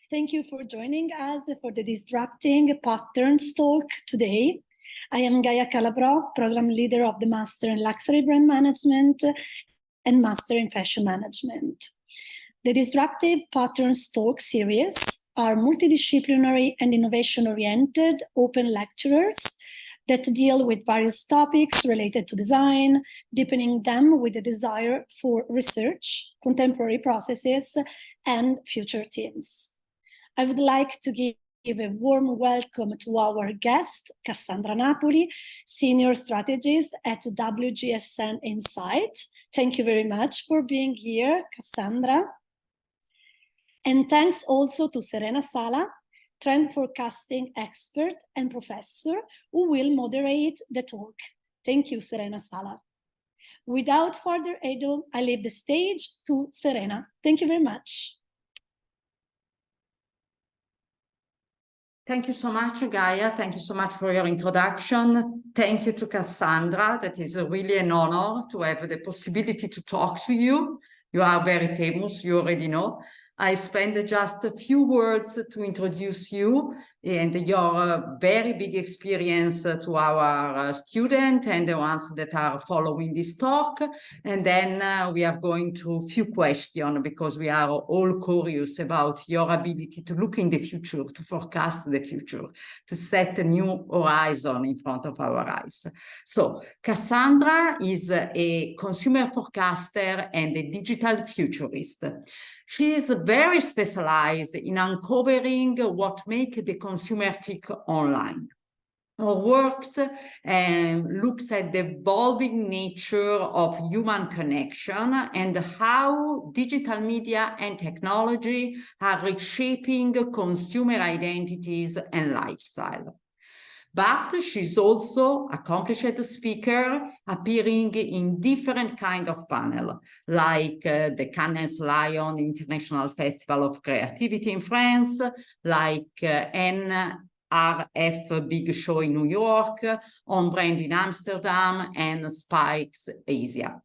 Thank you for joining us for the Disrupting Patterns talk today. I am Gaia Calabro, Program Leader of the Master in Luxury Brand Management and Master in Fashion Management. The Disruptive Patterns talk series are multidisciplinary and innovation-oriented open lectures that deal with various topics related to design, deepening them with a desire for research, contemporary processes, and future themes. I would like to give a warm welcome to our guest, Cassandra Napoli, Senior Strategist at WGSN Insight. Thank you very much for being here, Cassandra. And thanks also to Serena Sala, trend forecasting expert and professor, who will moderate the talk. Thank you, Serena Sala. Without further ado, I leave the stage to Serena. Thank you very much. Thank you so much, Gaia. Thank you so much for your introduction. Thank you to Cassandra. That is really an honor to have the possibility to talk to you. You are very famous, you already know. I spend just a few words to introduce you and your very big experience to our students and the ones that are following this talk. And then we are going to a few questions because we are all curious about your ability to look in the future, to forecast the future, to set a new horizon in front of our eyes. So Cassandra is a consumer forecaster and a digital futurist. She is very specialized in uncovering what makes the consumer tick online. Her works looks at the evolving nature of human connection and how digital media and technology are reshaping consumer identities and lifestyle. But she's also accomplished speaker, appearing in different kind of panel, like the Cannes Lion International Festival of Creativity in France, like NRF Big Show in New York, On Brand in Amsterdam, and Spikes Asia.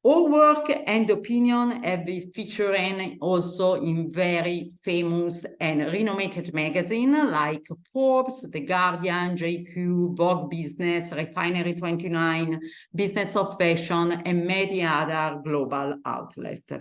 All work and opinion have been featured also in very famous and renowned magazines like Forbes, The Guardian, JQ, Vogue Business, Refinery 29, Business of Fashion, and many other global outlets.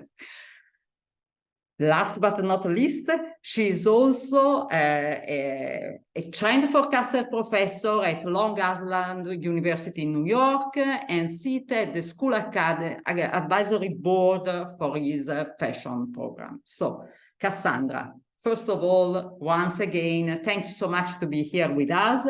Last but not least, she is also a trend forecaster professor at Long Island University in New York and sits at the School Advisory Board for his fashion program. So, Cassandra, first of all, once again, thank you so much to be here with us.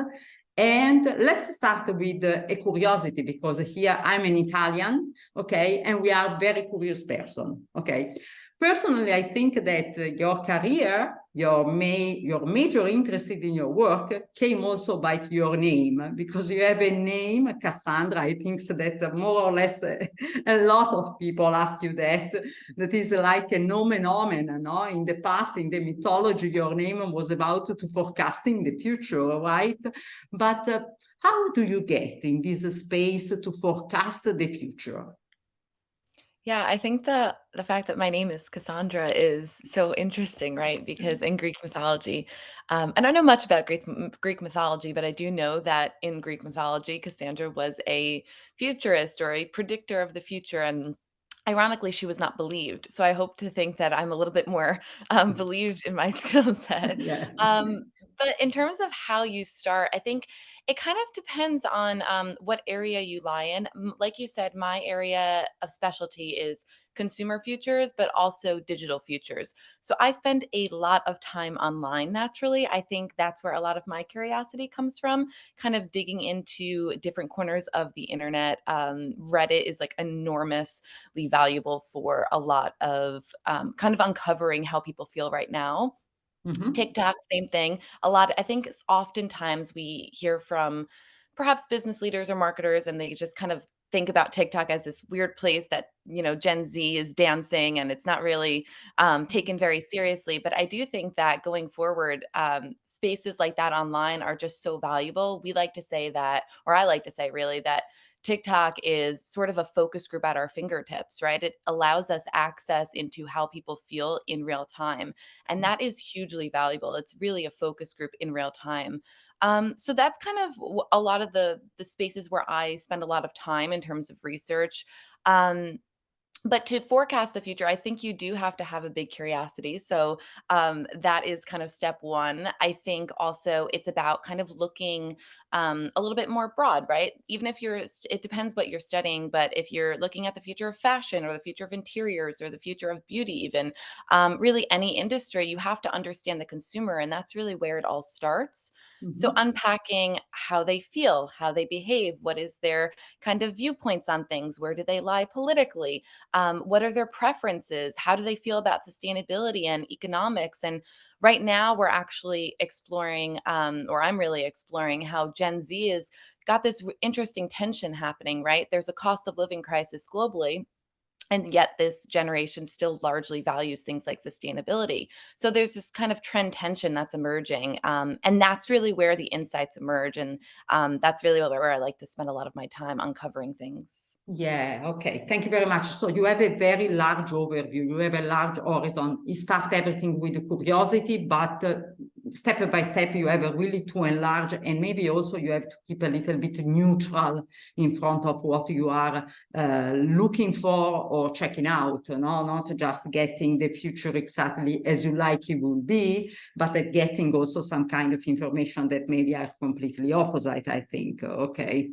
And let's start with a curiosity, because here I'm an Italian, okay, and we are very curious person, okay. Personally, I think that your career, your major interest in your work came also by your name, because you have a name, Cassandra. I think so that more or less a lot of people ask you that. That is like a nomen, no? In the past, in the mythology, your name was about to forecasting the future, right? But how do you get in this space to forecast the future? Yeah, I think the fact that my name is Cassandra is so interesting, right? Because in Greek mythology, and I don't know much about Greek mythology, but I do know that in Greek mythology, Cassandra was a futurist or a predictor of the future, and ironically, she was not believed. So I hope to think that I'm a little bit more believed in my skill set. Yeah. But in terms of how you start, I think it kind of depends on what area you lie in. Like you said, my area of specialty is consumer futures, but also digital futures. So I spend a lot of time online naturally. I think that's where a lot of my curiosity comes from, kind of digging into different corners of the internet. Reddit is like enormously valuable for a lot of kind of uncovering how people feel right now. Mm-hmm. TikTok, same thing. A lot, I think oftentimes we hear from perhaps business leaders or marketers, and they just kind of think about TikTok as this weird place that, Gen Z is dancing and it's not really taken very seriously. But I do think that going forward, spaces like that online are just so valuable. We like to say that, or I like to say really, that TikTok is sort of a focus group at our fingertips, right? It allows us access into how people feel in real time. And that is hugely valuable. It's really a focus group in real time. So that's kind of a lot of the spaces where I spend a lot of time in terms of research. But to forecast the future, I think you do have to have a big curiosity. So that is kind of step one. I think also it's about kind of looking a little bit more broad, right? Even if it depends what you're studying, but if you're looking at the future of fashion or the future of interiors or the future of beauty, even really any industry, you have to understand the consumer. And that's really where it all starts. So Mhm. unpacking how they feel, how they behave, what is their kind of viewpoints on things, where do they lie politically, what are their preferences? How do they feel about sustainability and economics? And right now, we're actually exploring, or I'm really exploring, how Gen Z has got this interesting tension happening, right? There's a cost of living crisis globally. And yet, this generation still largely values things like sustainability. So there's this kind of trend tension that's emerging. And that's really where the insights emerge. And that's really where I like to spend a lot of my time uncovering things. Yeah, okay. Thank you very much. So you have a very large overview. You have a large horizon. You start everything with curiosity, but step by step, you have really to enlarge, and maybe also you have to keep a little bit neutral in front of what you are looking for or checking out. No, not just getting the future exactly as you like it will be, but getting also some kind of information that maybe are completely opposite, I think. Okay.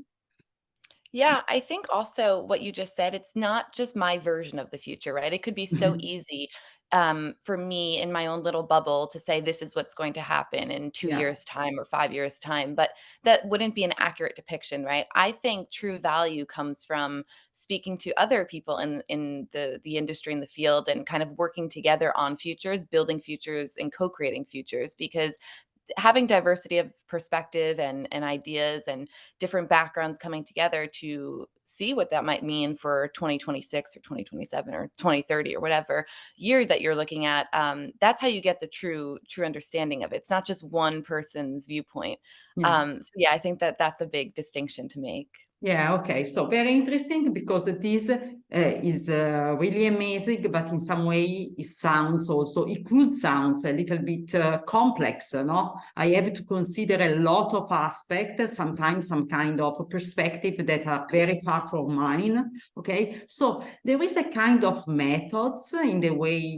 Yeah, I think also what you just said, it's not just my version of the future, right? It could be so easy for me in my own little bubble to say this is what's going to happen in 2 years' Yeah. time or 5 years' time, but that wouldn't be an accurate depiction, right? I think true value comes from speaking to other people in the industry in the field and kind of working together on futures, building futures, and co-creating futures because having diversity of perspective and ideas and different backgrounds coming together to see what that might mean for 2026 or 2027 or 2030 or whatever year that you're looking at, that's how you get the true understanding of it. It's not just one person's viewpoint. Yeah. So yeah, I think that that's a big distinction to make. Yeah, okay. So very interesting because this is really amazing, but in some way it sounds also, it could sound a little bit complex, no? I have to consider a lot of aspects, sometimes some kind of perspective that are very far from mine, okay? So there is a kind of methods in the way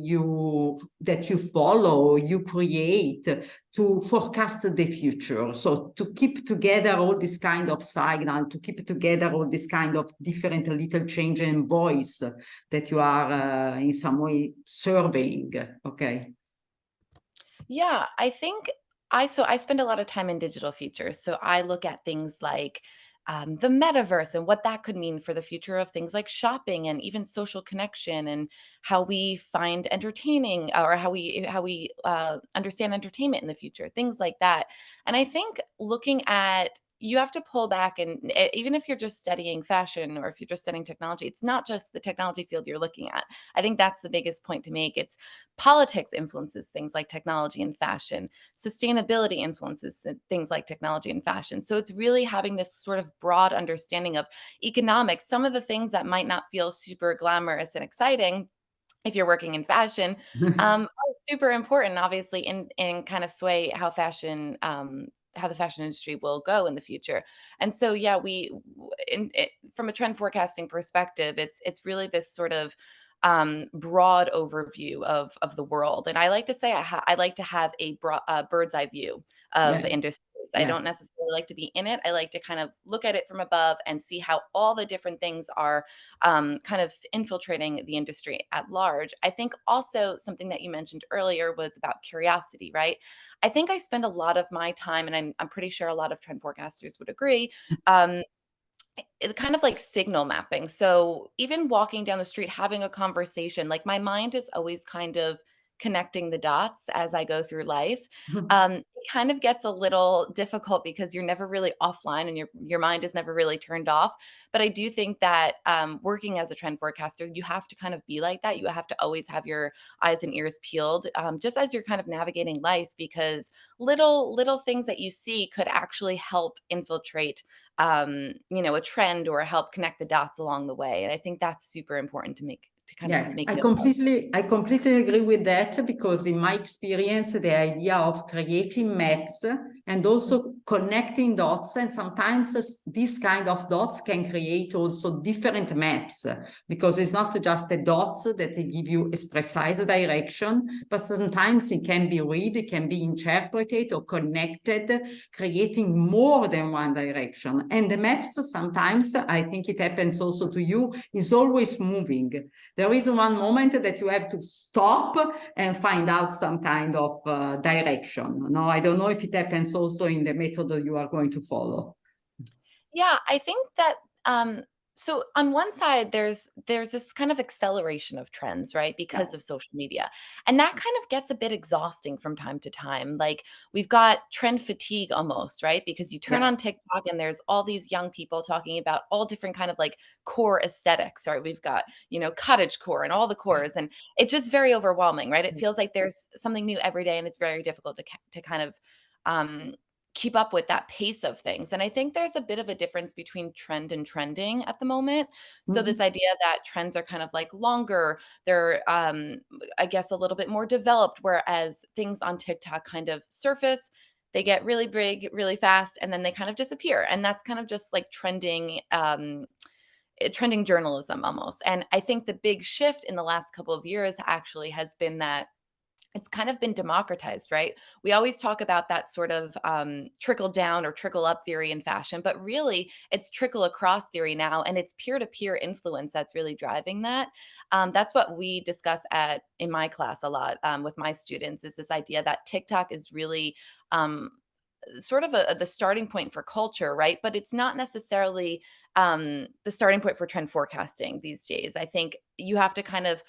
that you follow, you create to forecast the future. So to keep together all this kind of signal, to keep together all this kind of different little change in voice that you are in some way surveying. Okay. Yeah, I think I spend a lot of time in digital futures. So I look at things like the metaverse and what that could mean for the future of things like shopping and even social connection and how we find entertaining or how we understand entertainment in the future, things like that. And I think looking at you have to pull back and even if you're just studying fashion or if you're just studying technology, it's not just the technology field you're looking at. I think that's the biggest point to make. It's politics influences things like technology and fashion. Sustainability influences things like technology and fashion. So it's really having this sort of broad understanding of economics. Some of the things that might not feel super glamorous and exciting if you're working in fashion are super important, obviously, in kind of sway how how the fashion industry will go in the future. And so, yeah, from a trend forecasting perspective, it's really this sort of broad overview of the world. And I like to say I like to have a bird's eye view of Yeah. industries. I Yeah. don't necessarily like to be in it. I like to kind of look at it from above and see how all the different things are kind of infiltrating the industry at large. I think also something that you mentioned earlier was about curiosity, right? I think I spend a lot of my time, and I'm pretty sure a lot of trend forecasters would agree. Um, it's kind of like signal mapping. So even walking down the street, having a conversation, like my mind is always kind of connecting the dots as I go through life. It kind of gets a little difficult because you're never really offline and your mind is never really turned off. But I do think that working as a trend forecaster, you have to kind of be like that. You have to always have your eyes and ears peeled, just as you're kind of navigating life, because little things that you see could actually help infiltrate a trend or help connect the dots along the way. And I think that's super important to kind of make I note of. I completely agree with that, because in my experience, the idea of creating maps and also connecting dots, and sometimes these kind of dots can create also different maps, because it's not just the dots that give you a precise direction, but sometimes it can be read, it can be interpreted or connected, creating more than one direction. And the maps, sometimes, I think it happens also to you, is always moving. There is one moment that you have to stop and find out some kind of direction. No, I don't know if it happens also in the method you are going to follow. Yeah, I think that so on one side there's this kind of acceleration of trends, right? Yeah. Because of social media. And that kind of gets a bit exhausting from time to time. Like we've got trend fatigue almost, right? Because you turn Yeah. on TikTok and there's all these young people talking about all different kind of like core aesthetics, right? We've got, cottage core and all the cores, and it's just very overwhelming, right? It feels like there's something new every day and it's very difficult to kind of um keep up with that pace of things. And I think there's a bit of a difference between trend and trending at the moment. So this idea that trends are kind of like longer, they're I guess a little bit more developed, whereas things on TikTok kind of surface, they get really big, really fast, and then they kind of disappear. And that's kind of just like trending journalism almost. And I think the big shift in the last couple of years actually has been that it's kind of been democratized, right? We always talk about that sort of trickle down or trickle up theory in fashion, but really it's trickle across theory now, and it's peer to peer influence that's really driving that. That's what we discuss in my class a lot with my students, is this idea that TikTok is really um, sort of the starting point for culture, right? But it's not necessarily the starting point for trend forecasting these days. I think you have to kind of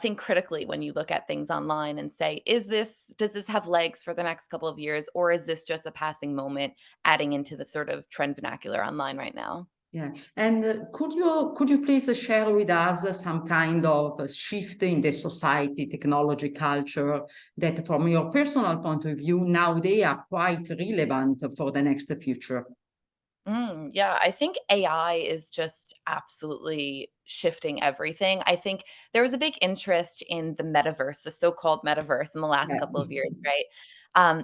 think critically when you look at things online and say, does this have legs for the next couple of years, or is this just a passing moment adding into the sort of trend vernacular online right now? Yeah, and could you please share with us some kind of shift in the society, technology, culture, that from your personal point of view now they are quite relevant for the next future? Yeah, I think AI is just absolutely shifting everything. I think there was a big interest in the metaverse, the so-called metaverse, in the last Yeah. couple of years, right?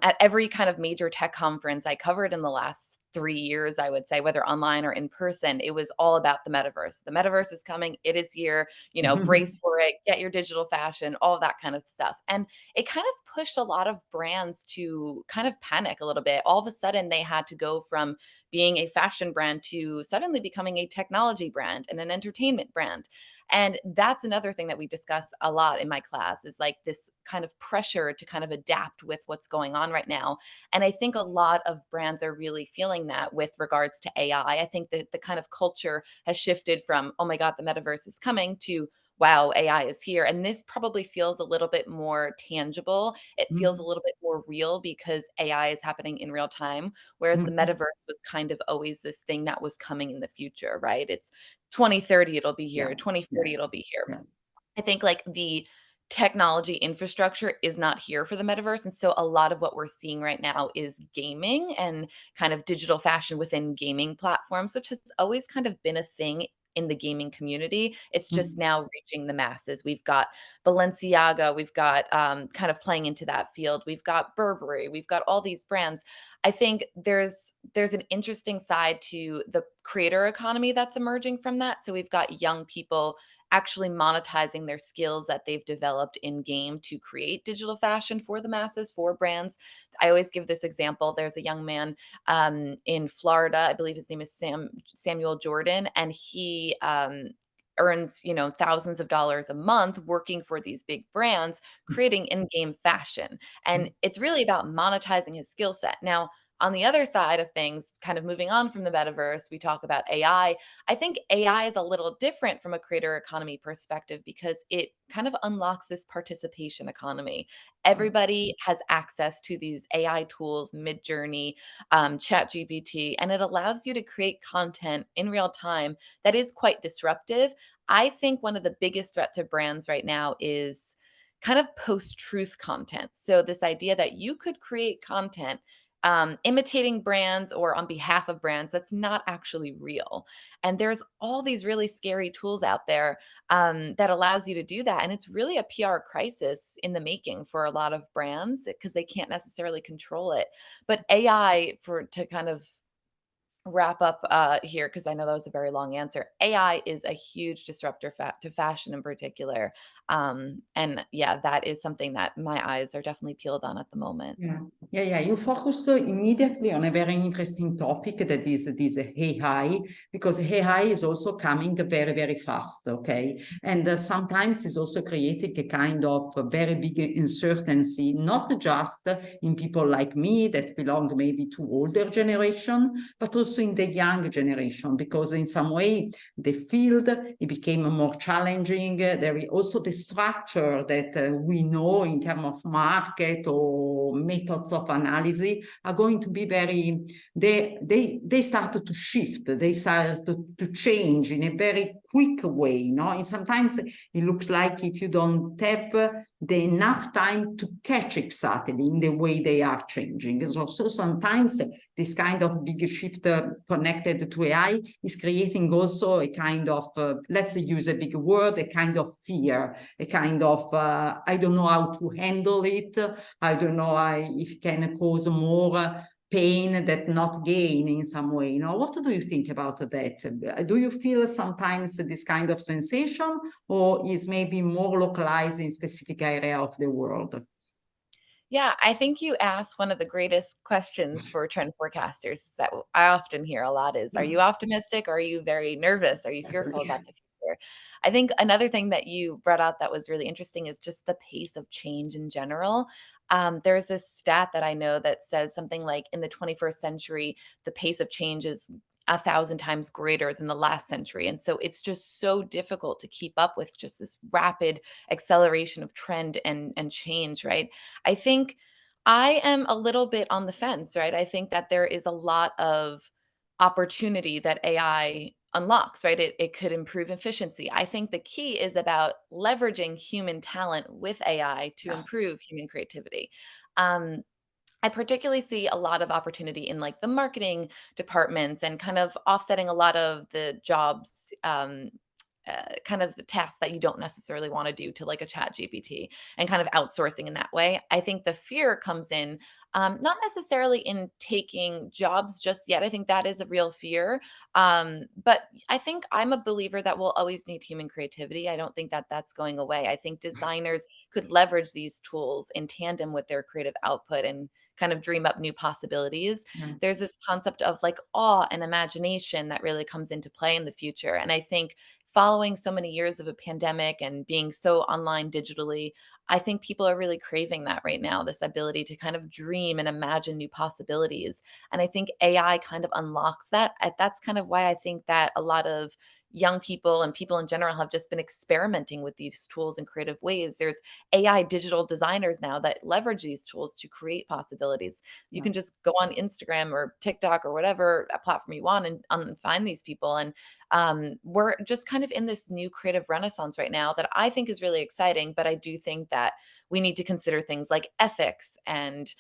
At every kind of major tech conference I covered in the last 3 years, I would say, whether online or in person, it was all about the metaverse. The metaverse is coming, it is here, brace for it, get your digital fashion, all that kind of stuff. And it kind of pushed a lot of brands to kind of panic a little bit. All of a sudden, they had to go from being a fashion brand to suddenly becoming a technology brand and an entertainment brand. And that's another thing that we discuss a lot in my class, is like this kind of pressure to kind of adapt with what's going on right now. And I think a lot of brands are really feeling that with regards to AI. I think that the kind of culture has shifted from, oh my God, the metaverse is coming, to wow, AI is here. And this probably feels a little bit more tangible. It feels a little bit more real because AI is happening in real time. Whereas the metaverse was kind of always this thing that was coming in the future, right? It's 2030, it'll be Yeah, here. 2040, yeah, it'll be here. yeah. I think like the technology infrastructure is not here for the metaverse. And so a lot of what we're seeing right now is gaming and kind of digital fashion within gaming platforms, which has always kind of been a thing in the gaming community. It's just now reaching the masses. We've got Balenciaga, we've got kind of playing into that field. We've got Burberry, we've got all these brands. I think there's an interesting side to the creator economy that's emerging from that. So we've got young people actually monetizing their skills that they've developed in game to create digital fashion for the masses, for brands. I always give this example. There's a young man in Florida, I believe his name is Samuel Jordan, and he earns thousands of dollars a month working for these big brands creating in-game fashion. And it's really about monetizing his skill set. Now, on the other side of things, kind of moving on from the metaverse, we talk about AI. I think AI is a little different from a creator economy perspective because it kind of unlocks this participation economy. Everybody has access to these AI tools, Midjourney, ChatGPT, and it allows you to create content in real time that is quite disruptive. I think one of the biggest threats to brands right now is kind of post-truth content. So this idea that you could create content imitating brands or on behalf of brands that's not actually real. And there's all these really scary tools out there that allows you to do that. And it's really a PR crisis in the making for a lot of brands because they can't necessarily control it. But AI, to kind of wrap up here, because I know that was a very long answer. AI is a huge disruptor to fashion in particular. And yeah, that is something that my eyes are definitely peeled on at the moment. Yeah. You focus immediately on a very interesting topic that is this AI, because AI is also coming very, very fast, okay? And sometimes it's also creating a kind of very big uncertainty, not just in people like me that belong maybe to older generation, but also in the young generation, because in some way the field, it became more challenging. There is also the structure that we know in terms of market or methods of analysis are going to be very, they started to shift, they started to change in a very quick way, no? And sometimes it looks like if you don't have the enough time to catch exactly in the way they are changing. So sometimes this kind of big shift connected to AI is creating also a kind of, let's use a big word, a kind of fear, a kind of, I don't know how to handle it. I don't know if it can cause more pain that not gain in some way. You know, what do you think about that? Do you feel sometimes this kind of sensation, or is maybe more localized in specific area of the world? Yeah, I think you asked one of the greatest questions for trend forecasters that I often hear a lot is, are you optimistic or are you very nervous? Are you fearful about the future? I think another thing that you brought out that was really interesting is just the pace of change in general. There's this stat that I know that says something like in the 21st century, the pace of change is 1,000 times greater than the last century. And so it's just so difficult to keep up with just this rapid acceleration of trend and change, right? I think I am a little bit on the fence, right? I think that there is a lot of opportunity that AI unlocks, right? It could improve efficiency. I think the key is about leveraging human talent with AI to improve human creativity. Um, I particularly see a lot of opportunity in like the marketing departments and kind of offsetting a lot of the jobs kind of tasks that you don't necessarily want to do to like a chat GPT and kind of outsourcing in that way. I think the fear comes in not necessarily in taking jobs just yet. I think that is a real fear. But I think I'm a believer that we'll always need human creativity. I don't think that that's going away. I think designers could leverage these tools in tandem with their creative output and kind of dream up new possibilities. There's this concept of like awe and imagination that really comes into play in the future. And I think following so many years of a pandemic and being so online digitally, I think people are really craving that right now, this ability to kind of dream and imagine new possibilities. And I think AI kind of unlocks that. That's kind of why I think that a lot of young people and people in general have just been experimenting with these tools in creative ways. There's AI digital designers now that leverage these tools to create possibilities. You can just go on Instagram or TikTok or whatever platform you want and find these people. And we're just kind of in this new creative renaissance right now that I think is really exciting. But I do think that we need to consider things like ethics and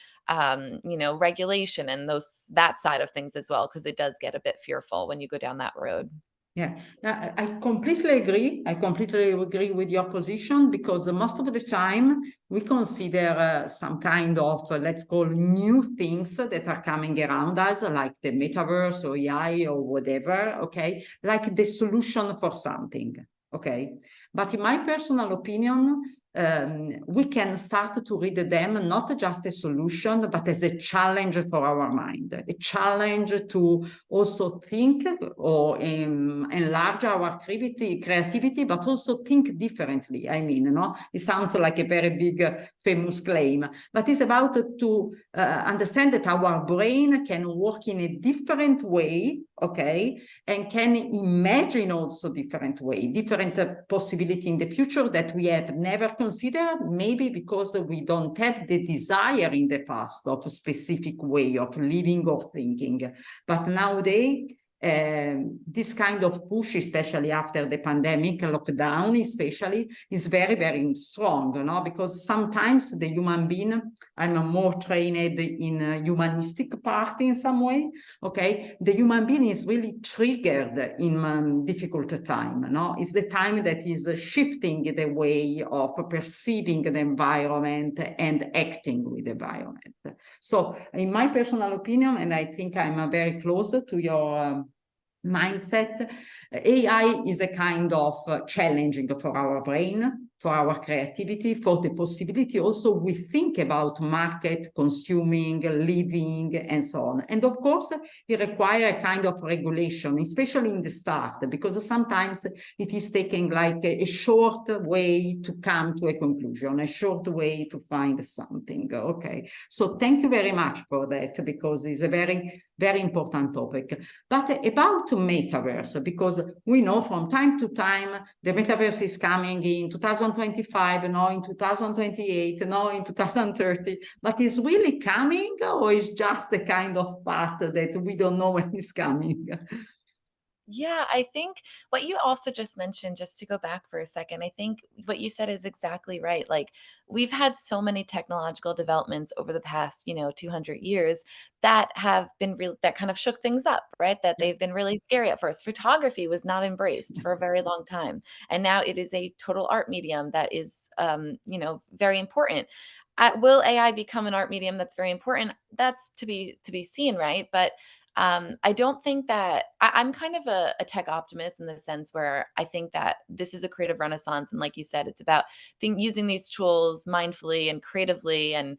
regulation and that side of things as well, because it does get a bit fearful when you go down that road. Yeah, I completely agree. I completely agree with your position, because most of the time we consider some kind of, let's call new things that are coming around us, like the metaverse or AI or whatever, okay, like the solution for something, okay? But in my personal opinion, we can start to read them not just a solution, but as a challenge for our mind, a challenge to also think or enlarge our creativity, but also think differently. I mean, it sounds like a very big, famous claim, but it's about to understand that our brain can work in a different way, okay, and can imagine also different way, different possibility in the future that we have never considered, maybe because we don't have the desire in the past of a specific way of living or thinking. But nowadays, this kind of push, especially after the pandemic, lockdown especially, is very, very strong, because sometimes the human being, I'm more trained in a humanistic part in some way, okay? The human being is really triggered in difficult time, It's the time that is shifting the way of perceiving the environment and acting with the environment. So in my personal opinion, and I think I'm very close to your mindset, AI is a kind of challenging for our brain, for our creativity, for the possibility also we think about market, consuming, living, and so on. And of course, it requires a kind of regulation, especially in the start, because sometimes it is taking like a short way to come to a conclusion, a short way to find something, okay? So thank you very much for that, because it's a very, very important topic. But about metaverse, because we know from time to time the metaverse is coming in 2025, no, in 2028, no, in 2030, but is really coming, or is just a kind of path that we don't know when it's coming? Yeah, I think what you also just mentioned, just to go back for a second, I think what you said is exactly right. Like, we've had so many technological developments over the past, 200 years that have been real, that kind of shook things up, right? That they've been really scary at first. Photography was not embraced for a very long time. And now it is a total art medium that is, very important. Will AI become an art medium that's very important? That's to be seen, right? But I don't think that I'm kind of a tech optimist in the sense where I think that this is a creative renaissance. And like you said, it's about using these tools mindfully and creatively and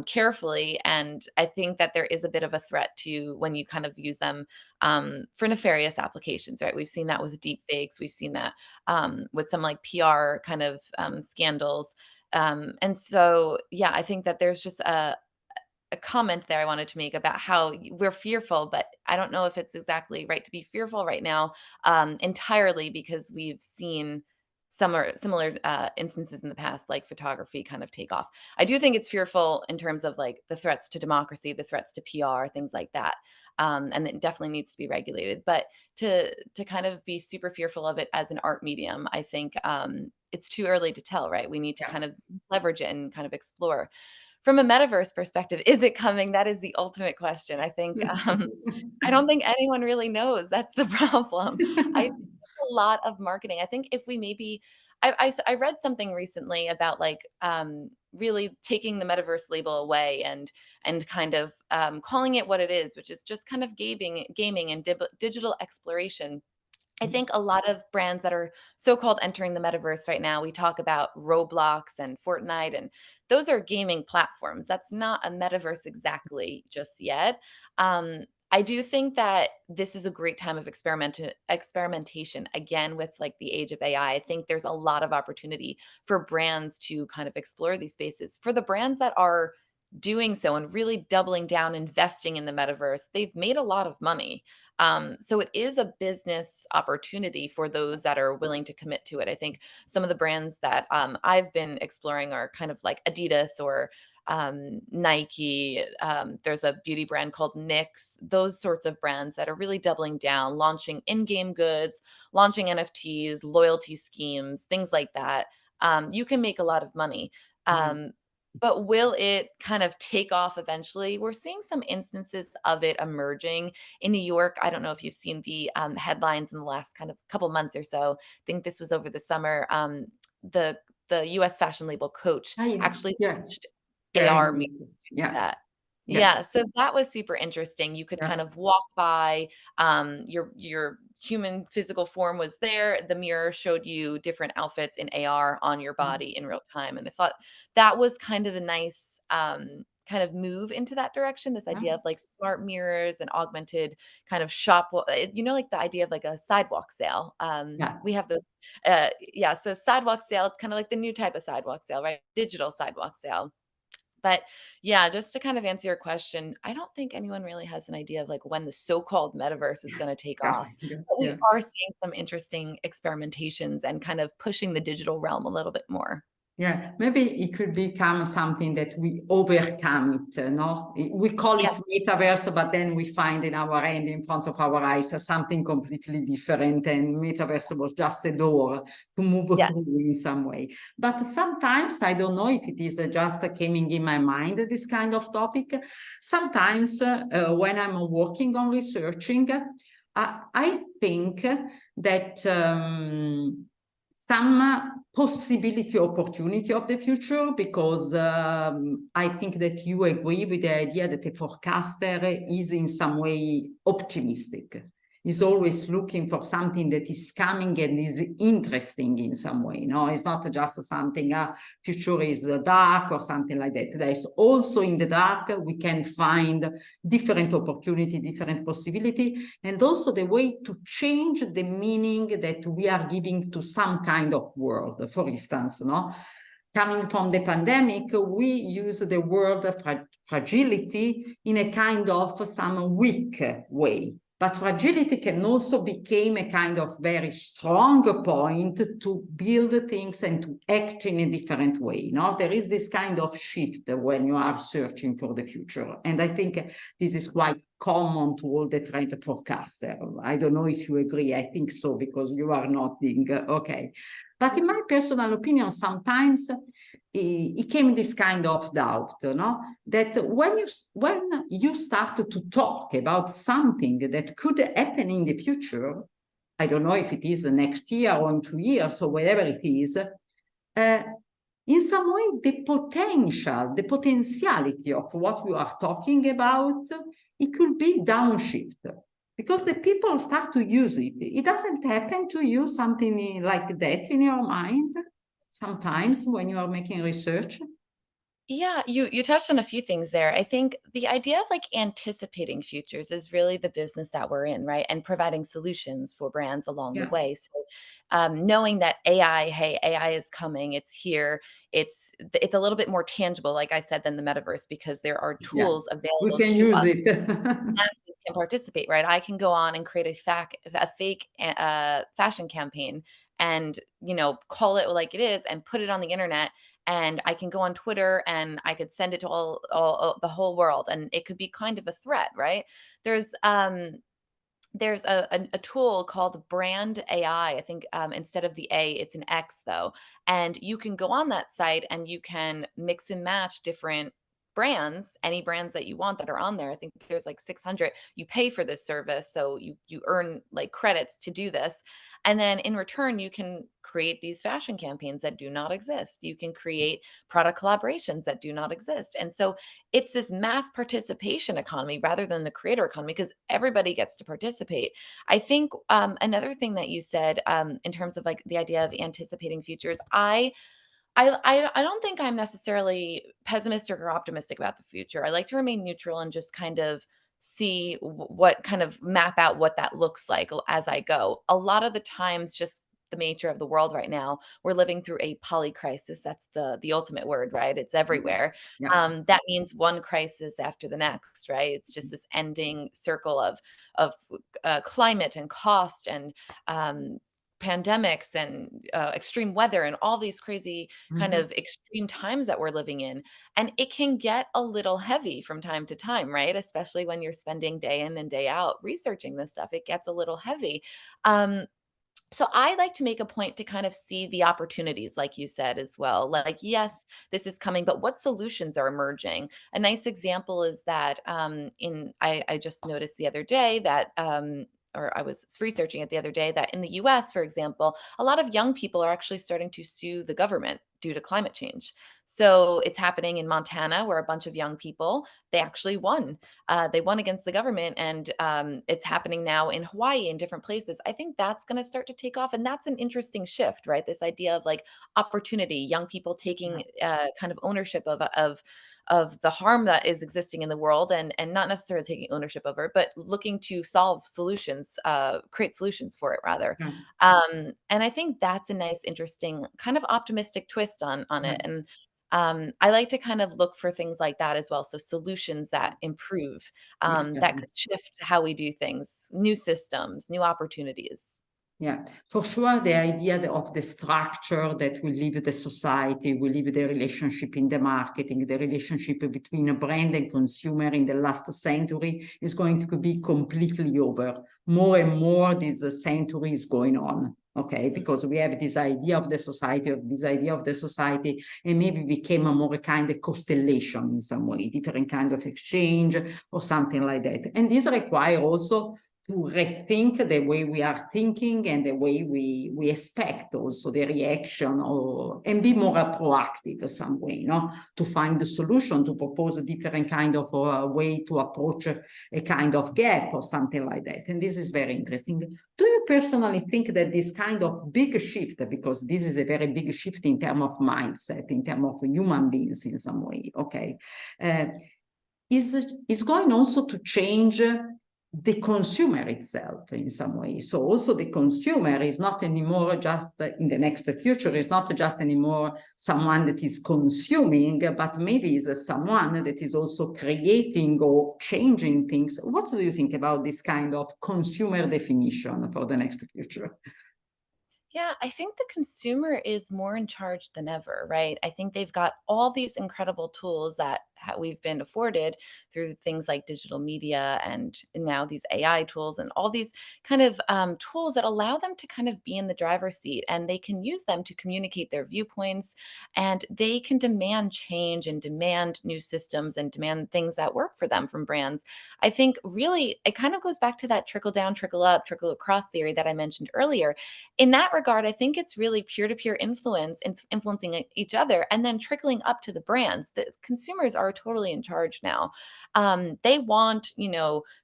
carefully. And I think that there is a bit of a threat to when you kind of use them for nefarious applications, right? We've seen that with deep fakes. We've seen that with some like PR kind of scandals. And so, yeah, I think that there's just a comment there I wanted to make about how we're fearful, but I don't know if it's exactly right to be fearful right now, entirely because we've seen similar instances in the past, like photography kind of take off. I do think it's fearful in terms of like the threats to democracy, the threats to PR, things like that. And it definitely needs to be regulated. But to kind of be super fearful of it as an art medium, I think it's too early to tell, right? We need to kind of leverage it and kind of explore. From a metaverse perspective, is it coming? That is the ultimate question. I think, I don't think anyone really knows. That's the problem. I think it's a lot of marketing. I think if we maybe I read something recently about like, really taking the metaverse label away and kind of, calling it what it is, which is just kind of gaming and digital exploration. I think a lot of brands that are so-called entering the metaverse right now, we talk about Roblox and Fortnite, and those are gaming platforms. That's not a metaverse exactly just yet. I do think that this is a great time of experimentation. Again, with like the age of AI, I think there's a lot of opportunity for brands to kind of explore these spaces. For the brands that are doing so and really doubling down, investing in the metaverse, they've made a lot of money. So it is a business opportunity for those that are willing to commit to it. I think some of the brands that I've been exploring are kind of like Adidas or Nike. There's a beauty brand called NYX. Those sorts of brands that are really doubling down, launching in-game goods, launching NFTs, loyalty schemes, things like that. You can make a lot of money. But will it kind of take off eventually? We're seeing some instances of it emerging in New York. I don't know if you've seen the headlines in the last kind of couple months or so. I think this was over the summer. The U.S. fashion label Coach actually launched AR music. That. Yeah, so that was super interesting. You could kind of walk by your human physical form was there. The mirror showed you different outfits in AR on your body in real time. And I thought that was kind of a nice kind of move into that direction, this idea of like smart mirrors and augmented kind of like the idea of like a sidewalk sale. Yeah. We have those, yeah. So sidewalk sale, it's kind of like the new type of sidewalk sale, right? Digital sidewalk sale. But yeah, just to kind of answer your question, I don't think anyone really has an idea of like when the so-called metaverse is going to take Yeah. off. Yeah. But we Yeah. are seeing some interesting experimentations and kind of pushing the digital realm a little bit more. Yeah, maybe it could become something that we overcome it, no? We call it metaverse, but then we find in our hand, in front of our eyes, something completely different, and metaverse was just a door to move Yeah. through in some way. But sometimes, I don't know if it is just coming in my mind, this kind of topic. Sometimes when I'm working on researching, I think that some possibility opportunity of the future, because I think that you agree with the idea that a forecaster is in some way optimistic, is always looking for something that is coming and is interesting in some way. No, it's not just something future is dark or something like that. There's also in the dark we can find different opportunity, different possibility, and also the way to change the meaning that we are giving to some kind of word. For instance, no, coming from the pandemic, we use the word fragility in a kind of some weak way. But fragility can also become a kind of very strong point to build things and to act in a different way. No? There is this kind of shift when you are searching for the future. And I think this is quite common to all the trend forecasters. I don't know if you agree. I think so, because you are nodding. Okay. But in my personal opinion, sometimes it came this kind of doubt, no? That when you start to talk about something that could happen in the future, I don't know if it is next year or in 2 years or whatever it is, in some way, the potentiality of what we are talking about, it could be downshift, because the people start to use it. It doesn't happen to you something like that in your mind sometimes when you are making research? Yeah, you touched on a few things there. I think the idea of like anticipating futures is really the business that we're in, right? And providing solutions for brands along the Yeah. way. So, knowing that AI, hey, AI is coming, it's here, it's a little bit more tangible, like I said, than the metaverse because there are Yeah, tools we available can to use us. it. Masses can participate, right? I can go on and create a fake fashion campaign and call it like it is and put it on the internet, and I can go on Twitter and I could send it to all the whole world, and it could be kind of a threat, right? There's a tool called Brand AI. I think instead of the A, it's an X though. And you can go on that site and you can mix and match different brands, any brands that you want that are on there. I think there's like 600. You pay for this service, so you earn like credits to do this. And then in return, you can create these fashion campaigns that do not exist. You can create product collaborations that do not exist. And so it's this mass participation economy rather than the creator economy because everybody gets to participate. I think another thing that you said in terms of like the idea of anticipating futures, I don't think I'm necessarily pessimistic or optimistic about the future. I like to remain neutral and just kind of see what kind of map out what that looks like as I go. A lot of the times, just the nature of the world right now, we're living through a polycrisis. That's the ultimate word, right? It's everywhere. Yeah. That means one crisis after the next, right? It's just this ending circle of climate and cost and pandemics and extreme weather and all these crazy kind of extreme times that we're living in. And it can get a little heavy from time to time, right? Especially when you're spending day in and day out researching this stuff, it gets a little heavy. So I like to make a point to kind of see the opportunities, like you said as well. Like, yes, this is coming, but what solutions are emerging? A nice example is that I just noticed the other day that or I was researching it the other day, that in the US, for example, a lot of young people are actually starting to sue the government due to climate change. So it's happening in Montana, where a bunch of young people, they actually won. They won against the government, and it's happening now in Hawaii and different places. I think that's going to start to take off, and that's an interesting shift, right? This idea of like opportunity, young people taking kind of ownership of the harm that is existing in the world, and not necessarily taking ownership over it, but looking to solve solutions, create solutions for it rather. Yeah. And I think that's a nice, interesting, kind of optimistic twist on Yeah. it. And I like to kind of look for things like that as well. So solutions that improve, Yeah. that could shift how we do things, new systems, new opportunities. Yeah, for sure, the idea of the structure that will leave the society, will leave the relationship in the marketing, the relationship between a brand and consumer in the last century is going to be completely over. More and more this century is going on, okay? Because we have this idea of the society, and maybe became a more kind of constellation in some way, different kind of exchange or something like that. And this requires also to rethink the way we are thinking and the way we expect also the reaction, and be more proactive in some way, to find a solution, to propose a different kind of way to approach a kind of gap or something like that. And this is very interesting. Do you personally think that this kind of big shift, because this is a very big shift in terms of mindset, in terms of human beings in some way, okay, is going also to change the consumer itself in some way? So also the consumer is not anymore just in the next future, is not just anymore someone that is consuming, but maybe is someone that is also creating or changing things. What do you think about this kind of consumer definition for the next future? Yeah, I think the consumer is more in charge than ever, right? I think they've got all these incredible tools that we've been afforded through things like digital media and now these AI tools and all these kind of tools that allow them to kind of be in the driver's seat, and they can use them to communicate their viewpoints, and they can demand change and demand new systems and demand things that work for them from brands. I think really it kind of goes back to that trickle down, trickle up, trickle across theory that I mentioned earlier. In that regard, I think it's really peer-to-peer influence, influencing each other and then trickling up to the brands. The consumers are totally in charge now. They want,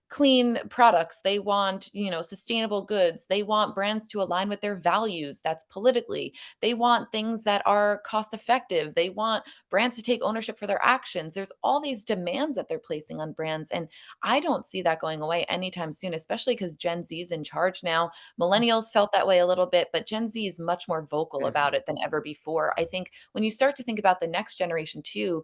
clean products. They want, sustainable goods. They want brands to align with their values. That's politically. They want things that are cost effective. They want brands to take ownership for their actions. There's all these demands that they're placing on brands. And I don't see that going away anytime soon, especially because Gen Z is in charge now. Millennials felt that way a little bit, but Gen Z is much more vocal about it than ever before. I think when you start to think about the next generation too,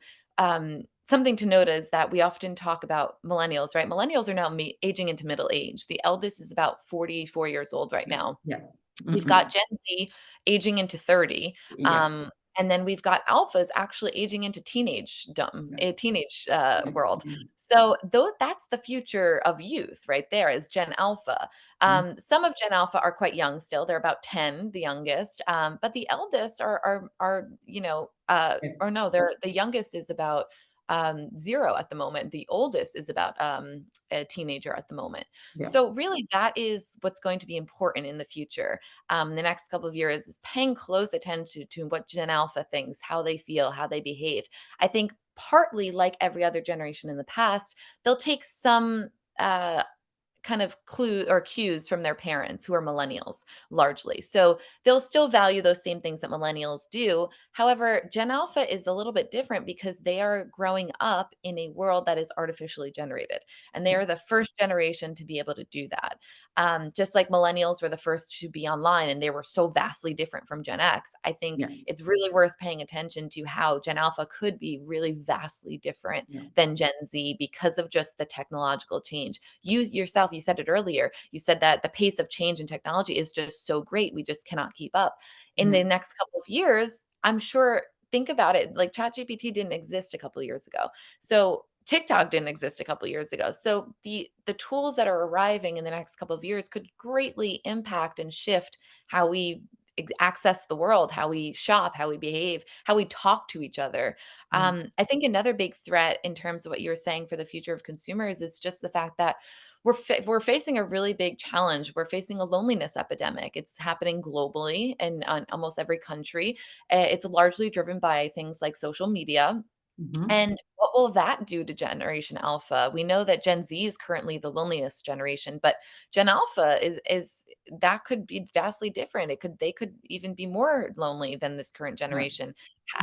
something to note is that we often talk about millennials, right? Millennials are now aging into middle age. The eldest is about 44 years old right now. Yeah. We've got Gen Z aging into 30. Yeah. And then we've got alphas actually aging into a teenage world. So though that's the future of youth right there is Gen Alpha. Some of Gen Alpha are quite young still. They're about 10, the youngest. But the eldest or no, the youngest is about 0 at the moment. The oldest is about a teenager at the moment. Yeah. So really that is what's going to be important in the future. The next couple of years is paying close attention to what Gen Alpha thinks, how they feel, how they behave. I think partly like every other generation in the past, they'll take some kind of clue or cues from their parents who are millennials largely. So they'll still value those same things that millennials do. However, Gen Alpha is a little bit different because they are growing up in a world that is artificially generated. And they are the first generation to be able to do that. Just like millennials were the first to be online and they were so vastly different from Gen X, I think it's really worth paying attention to how Gen Alpha could be really vastly different than Gen Z because of just the technological change. You yourself, you said it earlier. You said that the pace of change in technology is just so great. We just cannot keep up. In the next couple of years, I'm sure, think about it, like ChatGPT didn't exist a couple of years ago. So TikTok didn't exist a couple of years ago. So the tools that are arriving in the next couple of years could greatly impact and shift how we access the world, how we shop, how we behave, how we talk to each other. I think another big threat in terms of what you were saying for the future of consumers is just the fact that we're facing a really big challenge. We're facing a loneliness epidemic. It's happening globally in on almost every country. It's largely driven by things like social media. Mhm. And what will that do to Generation Alpha? We know that Gen Z is currently the loneliest generation, but Gen Alpha is that could be vastly different. They could even be more lonely than this current Yeah. generation.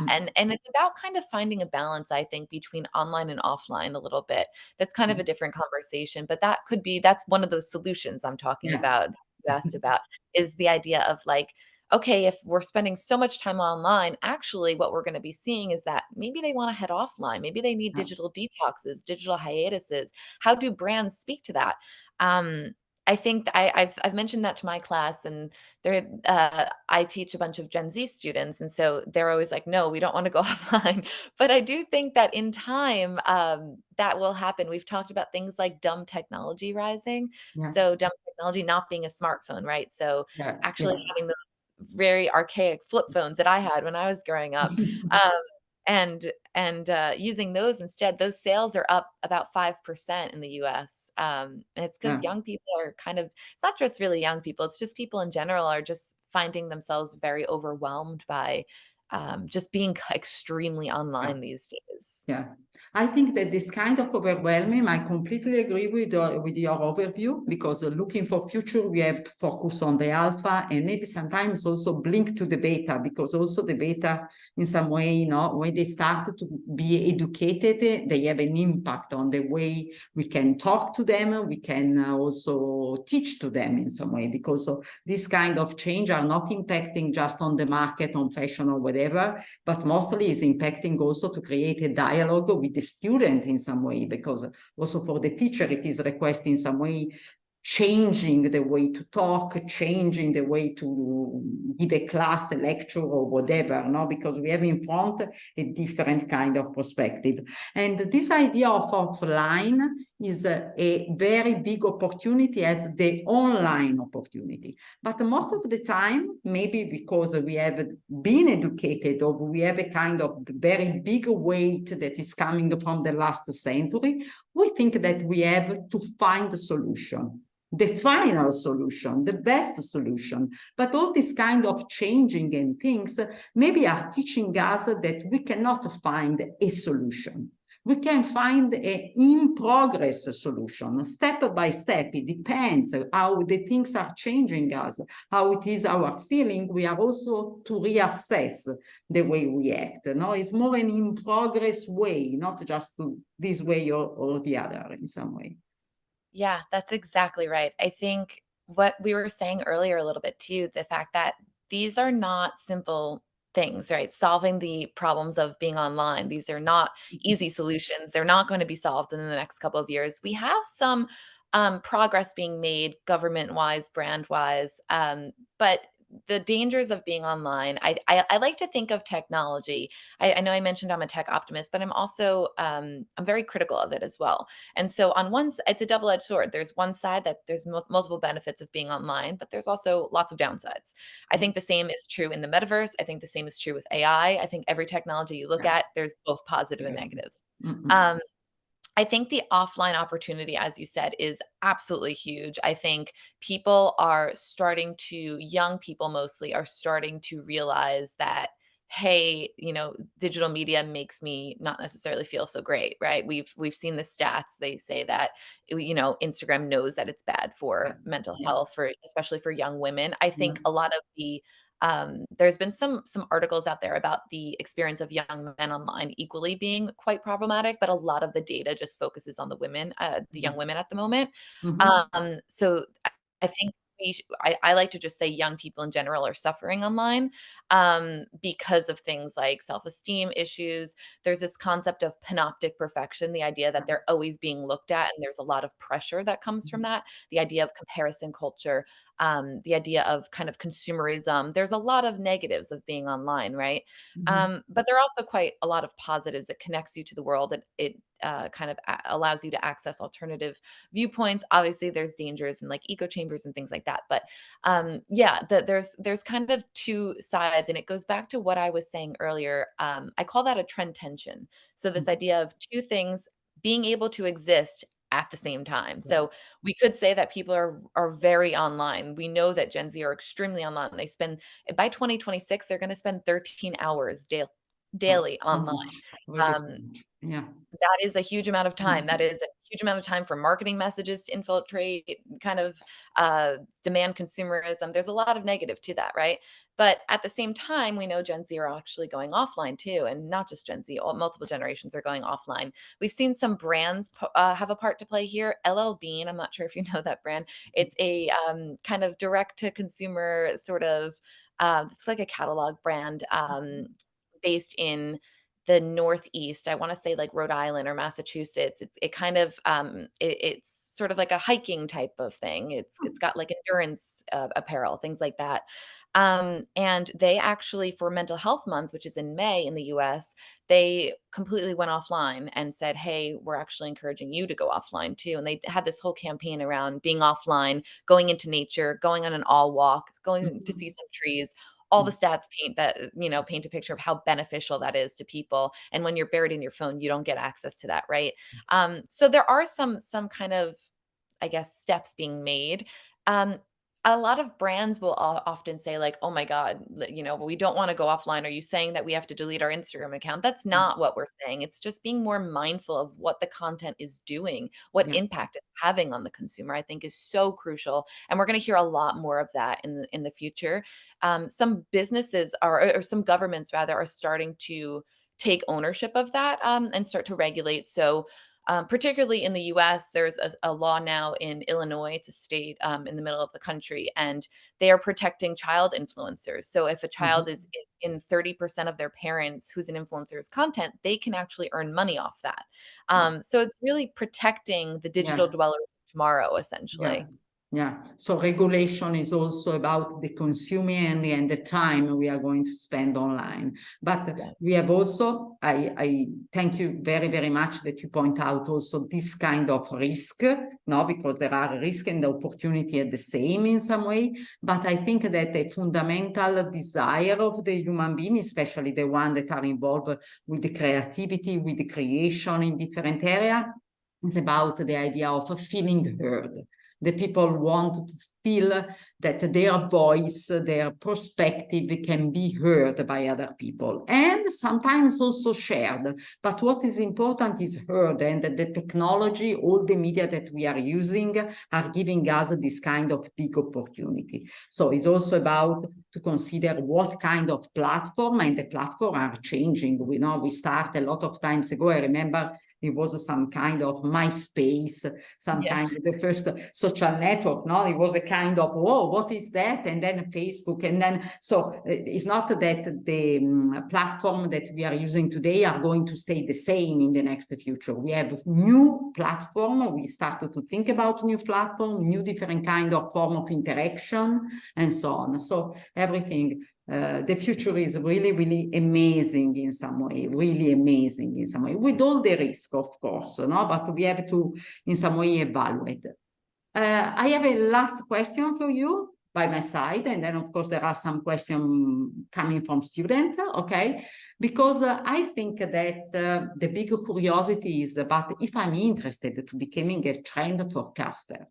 Mm. And it's about kind of finding a balance, I think, between online and offline a little bit. That's kind of a Mm. different conversation, but that's one of those solutions I'm talking Yeah. about, that you asked about, is the idea of like, okay, if we're spending so much time online, actually what we're going to be seeing is that maybe they want to head offline. Maybe they need Yeah. digital detoxes, digital hiatuses. How do brands speak to that? Um, I think I've mentioned that to my class, and I teach a bunch of Gen Z students, and so they're always like, "No, we don't want to go offline." But I do think that in time, that will happen. We've talked about things like dumb technology rising, Yeah. so dumb technology not being a smartphone, right? So Yeah. actually having very archaic flip phones that I had when I was growing up. Um, using those instead, those sales are up about 5% in the US. And it's because Yeah. young people are it's not just really young people, it's just people in general are just finding themselves very overwhelmed by just being extremely Yeah. online these days. Yeah, I think that this kind of overwhelming, I completely agree with your overview, because looking for future, we have to focus on the alpha and maybe sometimes also blink to the beta, because also the beta in some way, you know, when they start to be educated, they have an impact on the way we can talk to them, we can also teach to them in some way, because this kind of change are not impacting just on the market, on fashion or whatever, but mostly is impacting also to create a dialogue with the student in some way, because also for the teacher, it is requesting some way changing the way to talk, changing the way to give a class, a lecture or whatever, no? Because we have in front a different kind of perspective. And this idea of offline is a very big opportunity as the online opportunity. But most of the time, maybe because we have been educated, or we have a kind of very big weight that is coming from the last century, we think that we have to find a solution, the final solution, the best solution. But all this kind of changing and things maybe are teaching us that we cannot find a solution. We can find a in progress solution, step by step. It depends how the things are changing us, how it is our feeling. We are also to reassess the way we act. No, it's more an in progress way, not just this way or the other in some way. Yeah, that's exactly right. I think what we were saying earlier a little bit too, the fact that these are not simple things, right? Solving the problems of being online. These are not easy solutions. They're not going to be solved in the next couple of years. We have some progress being made government wise, brand wise, but the dangers of being online, I like to think of technology. I know I mentioned I'm a tech optimist, but I'm also I'm very critical of it as well. And so on one side, it's a double-edged sword. There's one side that there's multiple benefits of being online, but there's also lots of downsides. I think the same is true in the metaverse. I think the same is true with AI. I think every technology you look Yeah. at, there's both positive and Yeah. negatives. Mm-mm. Um, I think the offline opportunity, as you said, is absolutely huge. I think young people mostly are starting to realize that, hey, digital media makes me not necessarily feel so great, right? We've seen the stats. They say that, Instagram knows that it's bad Yeah. for mental Yeah. health, especially for young women. I Yeah. think a lot of there's been some articles out there about the experience of young men online equally being quite problematic, but a lot of the data just focuses on the young women at the moment. Mm-hmm. So I think I like to just say young people in general are suffering online because of things like self-esteem issues. There's this concept of panoptic perfection, the idea that they're always being looked at, and there's a lot of pressure that comes from that. The idea of comparison culture, the idea of kind of consumerism. There's a lot of negatives of being online, right? Mm-hmm. But there are also quite a lot of positives. It connects you to the world. It kind of allows you to access alternative viewpoints. Obviously, there's dangers and like echo chambers and things like that. But yeah, there's kind of two sides, and it goes back to what I was saying earlier. I call that a trend tension. So this idea of two things being able to exist at the same time. So we could say that people are very online. We know that Gen Z are extremely online. They spend by 2026, they're going to spend 13 hours daily So online. much, really so Um, much. Yeah. that is a huge amount of time. That is a huge amount of time for marketing messages to infiltrate, kind of demand consumerism. There's a lot of negative to that, right? But at the same time, we know Gen Z are actually going offline too, and not just Gen Z. Multiple generations are going offline. We've seen some brands have a part to play here. LL Bean, I'm not sure if you know that brand. It's a kind of direct to consumer sort of. It's like a catalog brand based in the Northeast. I want to say like Rhode Island or Massachusetts. It kind of it's sort of like a hiking type of thing. It's got like endurance apparel, things like that. And they actually, for Mental Health Month, which is in May in the US, they completely went offline and said, hey, we're actually encouraging you to go offline too. And they had this whole campaign around being offline, going into nature, going on an all walk, going to see some trees. All the stats paint a picture of how beneficial that is to people. And when you're buried in your phone, you don't get access to that, right? So there are some kind of, I guess, steps being made. Um, a lot of brands will often say like, "Oh my God, we don't want to go offline. Are you saying that we have to delete our Instagram account?" That's not what we're saying. It's just being more mindful of what the content is doing, what Yeah. impact it's having on the consumer. I think is so crucial, and we're going to hear a lot more of that in the future. Some businesses or some governments rather are starting to take ownership of that and start to regulate. So particularly in the US, there's a law now in Illinois, it's a state in the middle of the country, and they are protecting child influencers. So if a child is in 30% of their parents who's an influencer's content, they can actually earn money off that. So it's really protecting the digital Yeah. dwellers of tomorrow, Yeah. essentially. Yeah. So regulation is also about the consumer and the time we are going to spend online. But we have also, I thank you very, very much that you point out also this kind of risk, no, because there are risk and opportunity at the same in some way. But I think that a fundamental desire of the human being, especially the one that are involved with the creativity, with the creation in different areas, is about the idea of feeling heard. The people want to feel that their voice, their perspective can be heard by other people and sometimes also shared. But what is important is heard, and the technology, all the media that we are using are giving us this kind of big opportunity. So it's also about to consider what kind of platform, and the platform are changing. We start a lot of times ago. I remember it was some kind of MySpace, some kind of the first social network. No, it was a kind of, whoa, what is that? And then Facebook, and then so it's not that the platform that we are using today are going to stay the same in the next future. We have new platform. We started to think about new platform, new different kind of form of interaction, and so on. So everything. The future is really, really amazing in some way, really amazing in some way, with all the risk, of course, no? But we have to, in some way, evaluate. I have a last question for you by my side, and then, of course, there are some questions coming from students, okay? Because I think that the big curiosity is about if I'm interested to becoming a trend forecaster,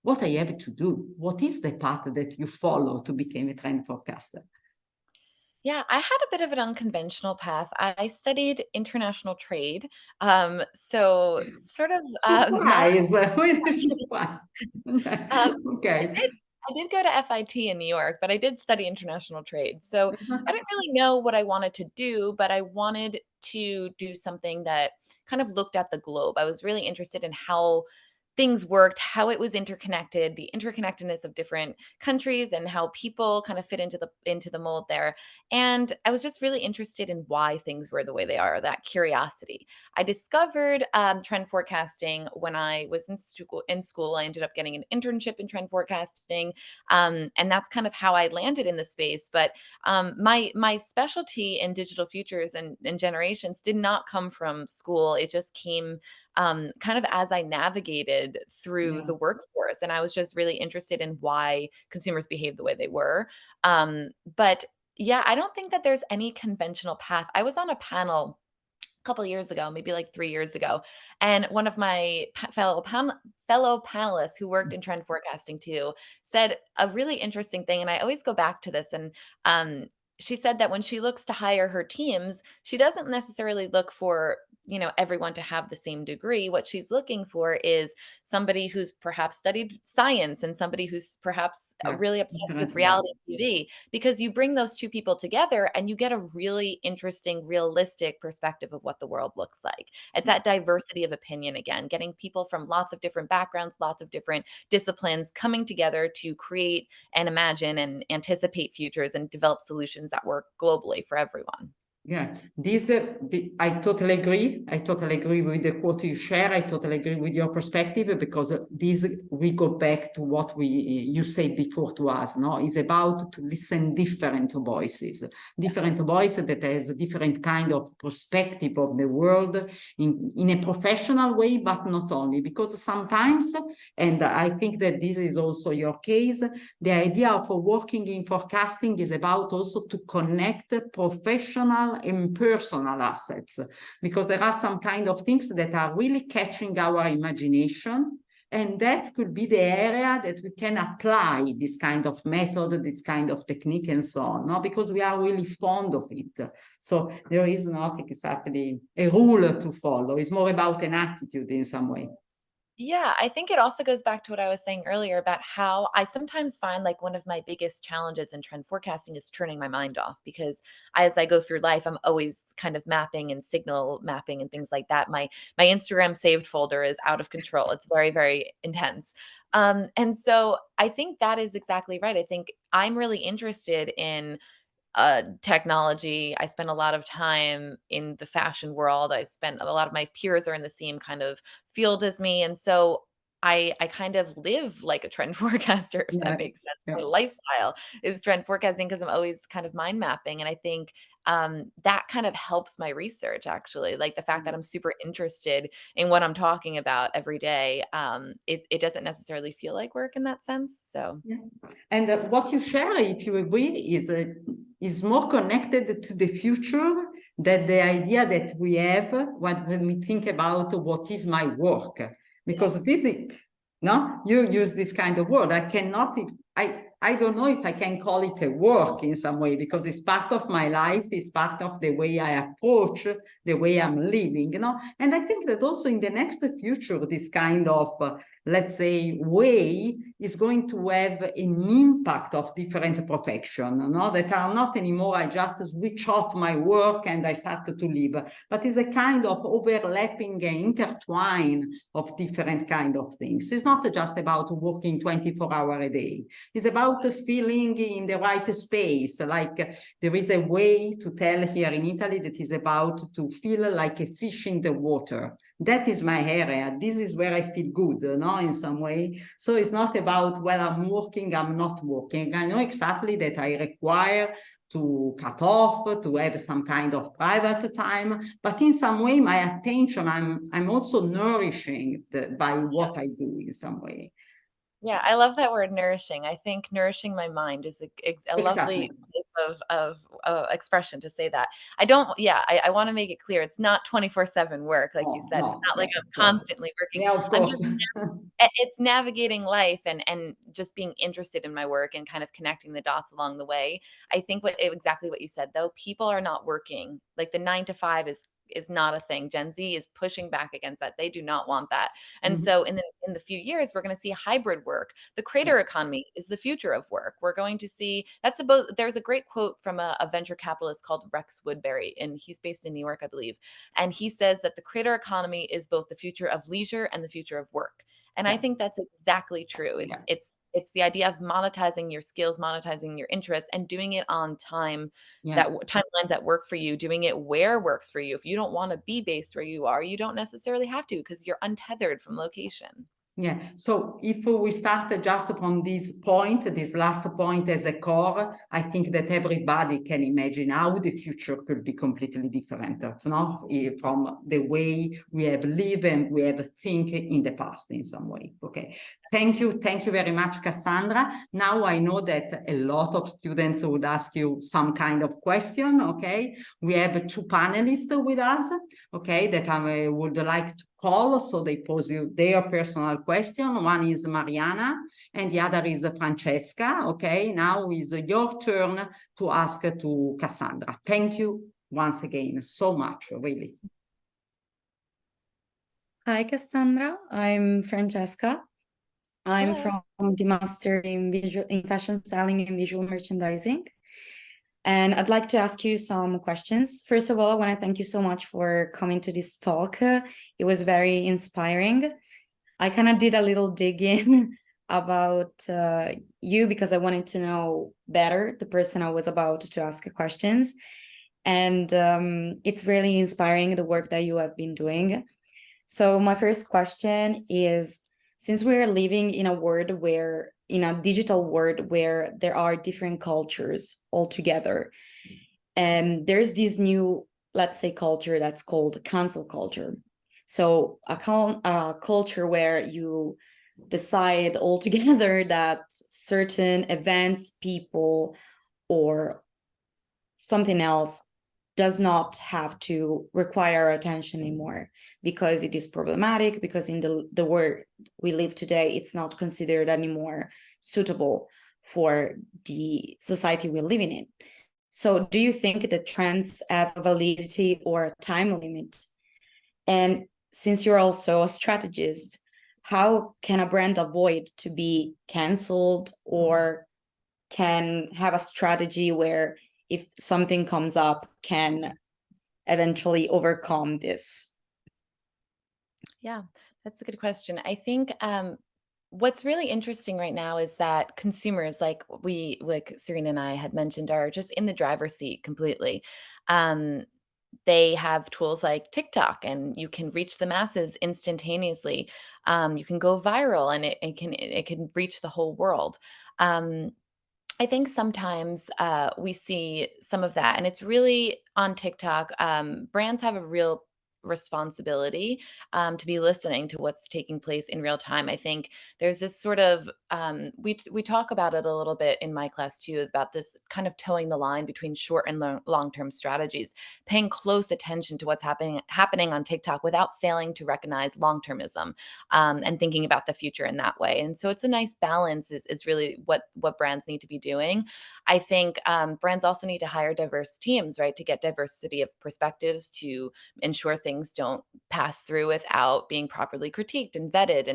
what I have to do? What is the path that you follow to become a trend forecaster? Yeah, I had a bit of an unconventional path. I studied international trade. So sort of not Surprise! Wait a surprise. I Okay. did go to FIT in New York, but I did study international trade. So I didn't really know what I wanted to do, but I wanted to do something that kind of looked at the globe. I was really interested in how things worked, how it was interconnected, the interconnectedness of different countries and how people kind of fit into the mold there. And I was just really interested in why things were the way they are, that curiosity. I discovered trend forecasting when I was in school. I ended up getting an internship in trend forecasting, and that's kind of how I landed in the space. But my specialty in digital futures and generations did not come from school. It just came kind of as I navigated through the workforce. And I was just really interested in why consumers behave the way they were. But yeah, I don't think that there's any conventional path. I was on a panel couple years ago, maybe like 3 years ago. And one of my fellow panelists who worked in trend forecasting too said a really interesting thing. And I always go back to this. And she said that when she looks to hire her teams, she doesn't necessarily look for, everyone to have the same degree. What she's looking for is somebody who's perhaps studied science and somebody who's perhaps Yeah, really obsessed with different reality TV, because you bring those two people together and you get a really interesting, realistic perspective of what the world looks like. It's that diversity of opinion again, getting people from lots of different backgrounds, lots of different disciplines coming together to create and imagine and anticipate futures and develop solutions that work globally for everyone. Yeah, I totally agree. I totally agree with the quote you share. I totally agree with your perspective, because we go back to what you said before to us. No, it's about to listen different voices that has a different kind of perspective of the world in a professional way, but not only, because sometimes, and I think that this is also your case, the idea of working in forecasting is about also to connect professional and personal assets, because there are some kind of things that are really catching our imagination, and that could be the area that we can apply this kind of method, this kind of technique, and so on, no? Because we are really fond of it. So there is not exactly a rule to follow. It's more about an attitude in some way. Yeah, I think it also goes back to what I was saying earlier about how I sometimes find like one of my biggest challenges in trend forecasting is turning my mind off, because as I go through life, I'm always kind of mapping and signal mapping and things like that. My Instagram saved folder is out of control. It's very, very intense. And so I think that is exactly right. I think I'm really interested in technology. I spend a lot of time in the fashion world. I spent a lot of my peers are in the same kind of field as me. And so I kind of live like a trend forecaster, if that Yeah, makes sense. yeah. My lifestyle is trend forecasting because I'm always kind of mind mapping. And I think that kind of helps my research, actually. Like the fact that I'm super interested in what I'm talking about every day. It doesn't necessarily feel like work in that sense. So Yeah. And what you share, if you agree, is more connected to the future than the idea that we have when we think about what is my work. Because yes. this is, no, you use this kind of word. I cannot, I don't know if I can call it a work in some way, because it's part of my life, it's part of the way I approach, the way I'm living, you know. And I think that also in the next future, this kind of let's say, way is going to have an impact of different professions, no? That are not anymore, I just switch off my work and I start to live, but is a kind of overlapping and intertwine of different kind of things. It's not just about working 24 hours a day. It's about feeling in the right space. Like there is a way to tell here in Italy that is about to feel like a fish in the water. That is my area. This is where I feel good, no, in some way. So it's not about, well, I'm working, I'm not working. I know exactly that I require to cut off, to have some kind of private time, but in some way, my attention, I'm also nourishing by what I do in some way. Yeah, I love that word nourishing. I think nourishing my mind is a lovely Exactly. type of expression to say that. I don't, yeah, I want to make it clear. It's not 24/7 work, like you Oh, said. It's no, not no, like of I'm course. constantly working. Yeah, of I'm course. just, it's navigating life and just being interested in my work and kind of connecting the dots along the way. I think exactly what you said, though, people are not working. Like the 9 to 5 is not a thing. Gen Z is pushing back against that. They do not want that. And Mhm. so in the few years, we're going to see hybrid work. The Yeah. creator economy is the future of work. We're going to see there's a great quote from a venture capitalist called Rex Woodbury, and he's based in New York, I believe. And he says that the creator economy is both the future of leisure and the future of work. And I Yeah. think that's exactly true. Yeah. It's the idea of monetizing your skills, monetizing your interests, and doing it on Yeah. timelines that work for you, doing it where works for you. If you don't want to be based where you are, you don't necessarily have to, because you're untethered from location. Yeah. So if we start just from this point, this last point as a core, I think that everybody can imagine how the future could be completely different, no? From the way we have lived and we have think in the past in some way. Okay. Thank you very much, Cassandra. Now I know that a lot of students would ask you some kind of question, okay? We have two panelists with us, okay, that I would like to call, so they pose you their personal question. One is Mariana, and the other is Francesca, okay? Now is your turn to ask to Cassandra. Thank you once again so much, really. Hi, Cassandra. I'm Francesca. I'm Hello. from the Master in Fashion Styling and Visual Merchandising. And I'd like to ask you some questions. First of all, I want to thank you so much for coming to this talk. It was very inspiring. I kind of did a little digging about you because I wanted to know better the person I was about to ask questions. And it's really inspiring, the work that you have been doing. So my first question is, since we're living in a digital world where there are different cultures altogether, and there's this new, let's say, culture that's called cancel culture. So a culture where you decide altogether that certain events, people, or something else does not have to require our attention anymore because it is problematic, because in the world we live today, it's not considered anymore suitable for the society we're living in. So do you think that trends have a validity or a time limit? And since you're also a strategist, how can a brand avoid to be canceled, or can have a strategy where if something comes up, can eventually overcome this? Yeah, that's a good question. I think what's really interesting right now is that consumers, like Serena and I had mentioned, are just in the driver's seat completely. They have tools like TikTok, and you can reach the masses instantaneously. You can go viral, and it can reach the whole world. I think sometimes we see some of that, and it's really on TikTok. Brands have a real responsibility to be listening to what's taking place in real time. I think there's this sort of we talk about it a little bit in my class too, about this kind of towing the line between short and long-term strategies, paying close attention to what's happening on TikTok without failing to recognize long-termism, and thinking about the future in that way. And so it's a nice balance is really what brands need to be doing. I think brands also need to hire diverse teams, right, to get diversity of perspectives, to ensure things don't pass through without being properly critiqued and vetted.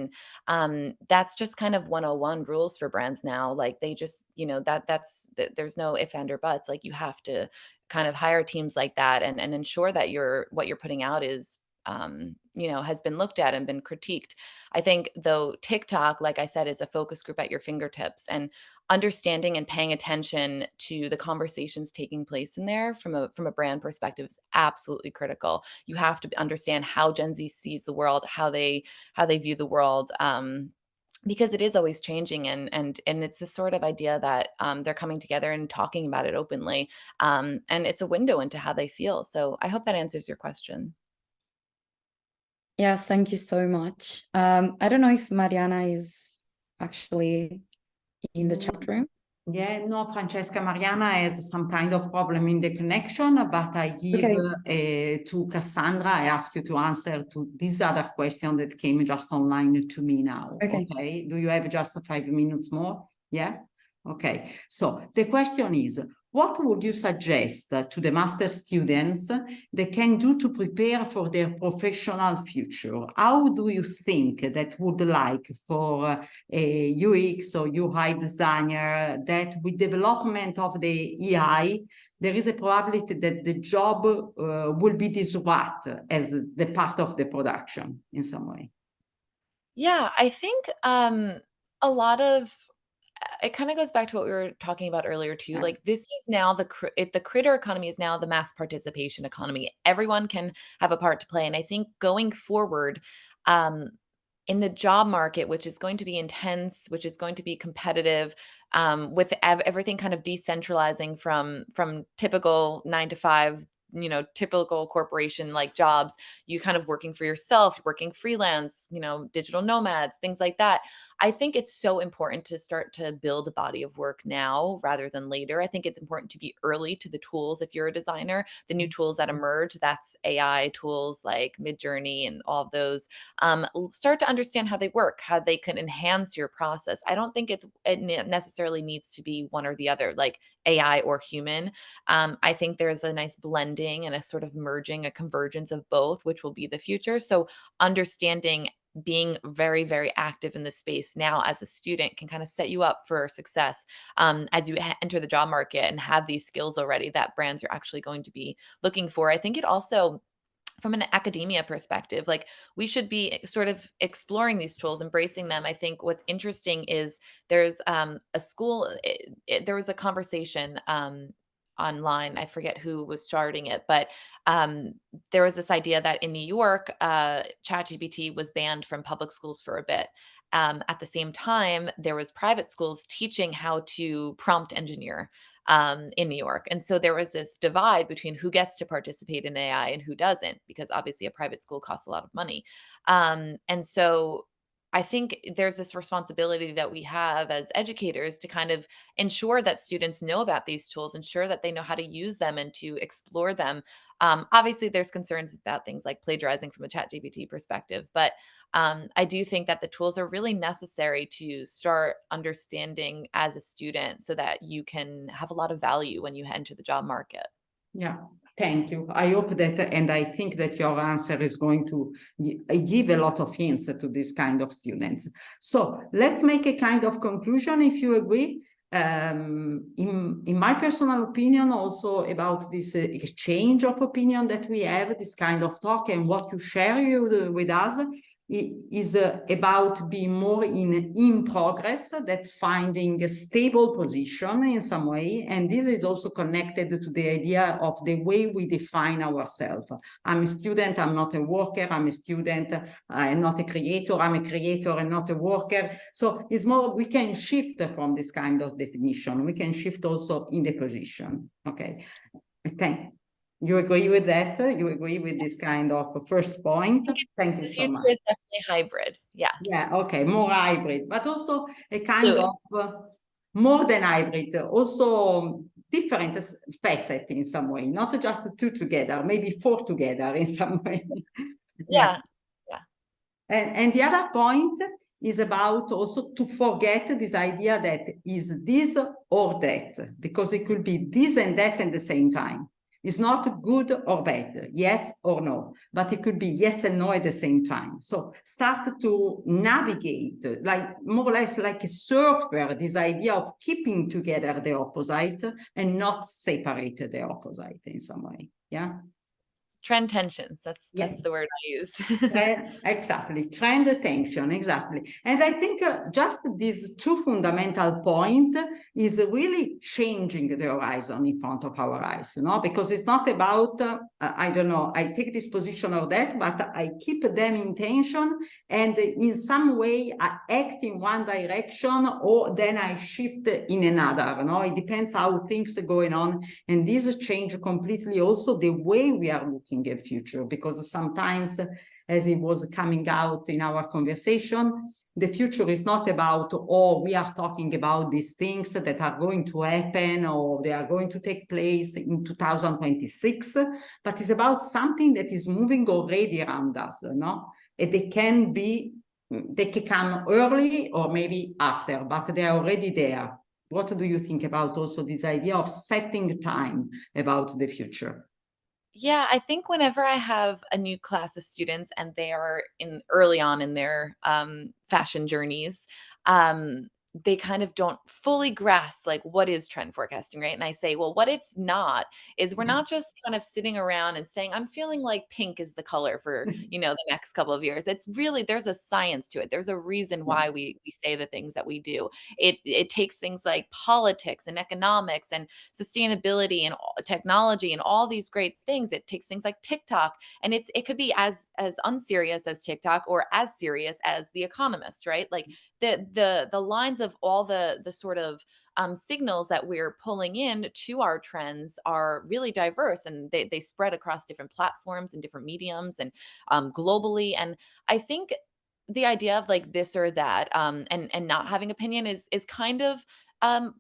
And that's just kind of 101 rules for brands now. Like they just, there's no if, and, or buts. Like you have to kind of hire teams like that, and ensure that what you're putting out is has been looked at and been critiqued. I think, though, TikTok, like I said, is a focus group at your fingertips, and understanding and paying attention to the conversations taking place in there from a brand perspective is absolutely critical. You have to understand how Gen Z sees the world, how they view the world. Because it is always changing, and it's this sort of idea that they're coming together and talking about it openly, and it's a window into how they feel. So I hope that answers your question. Yes, thank you so much. I don't know if Mariana is actually in the chat room. Yeah, no, Francesca, Mariana has some kind of problem in the connection, but I give to Cassandra, I ask you to answer to this other question that came just online to me now. Okay. Do you have just 5 minutes more? Yeah. Okay. So the question is, what would you suggest to the master students they can do to prepare for their professional future? How do you think that would like for a UX or UI designer that with development of the AI, there is a probability that the job will be disrupted as the part of the production in some way? Yeah, I think a lot of it kind of goes back to what we were talking about earlier too. Yeah. Like this is now the creator economy is now the mass participation economy. Everyone can have a part to play, and I think going forward, um, in the job market, which is going to be intense, which is going to be competitive, with everything kind of decentralizing from typical 9 to 5, typical corporation like jobs, you kind of working for yourself, working freelance, digital nomads, things like that. I think it's so important to start to build a body of work now rather than later. I think it's important to be early to the tools if you're a designer, the new tools that emerge, that's AI tools like Midjourney and all of those. Start to understand how they work, how they can enhance your process. I don't think it necessarily needs to be one or the other, like AI or human. I think there's a nice blending and a sort of merging, a convergence of both, which will be the future. So understanding being very, very active in this space now as a student can kind of set you up for success as you enter the job market and have these skills already that brands are actually going to be looking for. I think it also, from an academia perspective, like we should be sort of exploring these tools, embracing them. I think what's interesting is there's a school, there was a conversation online. I forget who was starting it, but there was this idea that in New York, ChatGPT was banned from public schools for a bit. At the same time, there was private schools teaching how to prompt engineer in New York. And so there was this divide between who gets to participate in AI and who doesn't, because obviously a private school costs a lot of money. And so I think there's this responsibility that we have as educators to kind of ensure that students know about these tools, ensure that they know how to use them and to explore them. Obviously, there's concerns about things like plagiarizing from a ChatGPT perspective, but I do think that the tools are really necessary to start understanding as a student so that you can have a lot of value when you enter the job market. Yeah, thank you. I hope that, and I think that your answer is going to give a lot of hints to this kind of students. So let's make a kind of conclusion, if you agree. In my personal opinion, also about this exchange of opinion that we have, this kind of talk, and what you share with us is about being more in progress, that finding a stable position in some way. And this is also connected to the idea of the way we define ourselves. I'm a student, I'm not a worker. I'm a student, I'm not a creator. I'm a creator and not a worker. So it's more, we can shift from this kind of definition. We can shift also in the position. Okay. You agree with that? You agree with this kind of first point? Thank you The so future much. is definitely hybrid. Yes. Yeah, okay, more hybrid, but also a kind Fluid. of more than hybrid, also different facet in some way, not just two together, maybe four together in some way. Yeah. And the other point is about also to forget this idea that is this or that, because it could be this and that at the same time. It's not good or bad, yes or no, but it could be yes and no at the same time. So start to navigate, like more or less like a surfer, this idea of keeping together the opposite and not separate the opposite in some way. Yeah. Trend tensions. That's the word I use. Exactly, trend attention, exactly. And I think just these two fundamental points is really changing the horizon in front of our eyes, no? Because it's not about, I don't know, I take this position or that, but I keep them in tension, and in some way I act in one direction or then I shift in another, no? It depends how things are going on, and this change completely also the way we are looking at future, because sometimes, as it was coming out in our conversation, the future is not about, oh, we are talking about these things that are going to happen or they are going to take place in 2026, but it's about something that is moving already around us, no? And they can come early or maybe after, but they are already there. What do you think about also this idea of setting time about the future? Yeah, I think whenever I have a new class of students and they are in early on in their fashion journeys, they kind of don't fully grasp like what is trend forecasting, right? And I say, well, what it's not is we're not just kind of sitting around and saying, I'm feeling like pink is the color for, the next couple of years. It's really, there's a science to it. There's a reason why we say the things that we do. It takes things like politics and economics and sustainability and technology and all these great things. It takes things like TikTok, and it could be as unserious as TikTok or as serious as The Economist, right? Like the lines of all the sort of signals that we're pulling in to our trends are really diverse, and they spread across different platforms and different mediums and globally. And I think the idea of like this or that, and not having opinion is kind of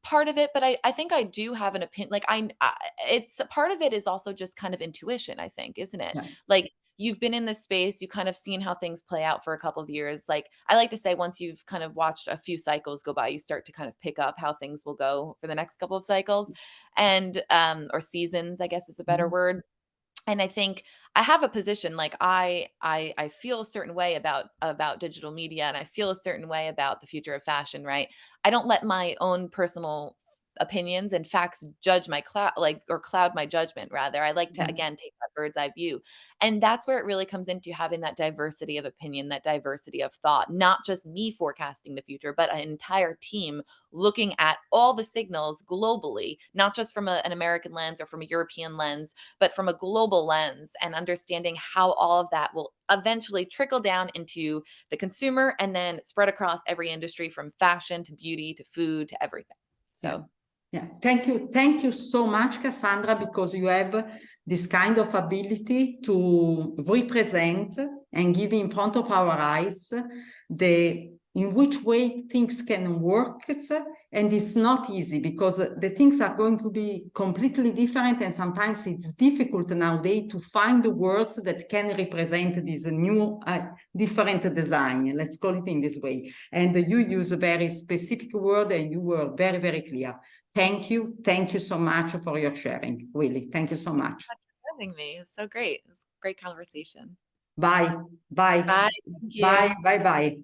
part of it, but I think I do have an opinion. Like it's part of it is also just kind of intuition, I think, isn't it? Yeah. Like you've been in this space, you kind of seen how things play out for a couple of years. Like I like to say, once you've kind of watched a few cycles go by, you start to kind of pick up how things will go for the next couple of cycles, and or seasons, I guess is a better word. And I think I have a position, like I feel a certain way about digital media, and I feel a certain way about the future of fashion, right? I don't let my own personal opinions and facts judge my cloud my judgment. Rather, I like to Yeah. again take that bird's eye view. And that's where it really comes into having that diversity of opinion, that diversity of thought, not just me forecasting the future, but an entire team looking at all the signals globally, not just from an American lens or from a European lens, but from a global lens, and understanding how all of that will eventually trickle down into the consumer and then spread across every industry, from fashion to beauty to food to everything. So yeah, thank you so much, Cassandra, because you have this kind of ability to represent and give in front of our eyes in which way things can work. And it's not easy, because the things are going to be completely different, and sometimes it's difficult nowadays to find the words that can represent this new different design, let's call it in this way. And you use a very specific word, and you were very, very clear. Thank you so much for your sharing, really. Thank you so much. Thank you for having me. It was so great. It was a great conversation. Bye. Bye. Thank you. Bye.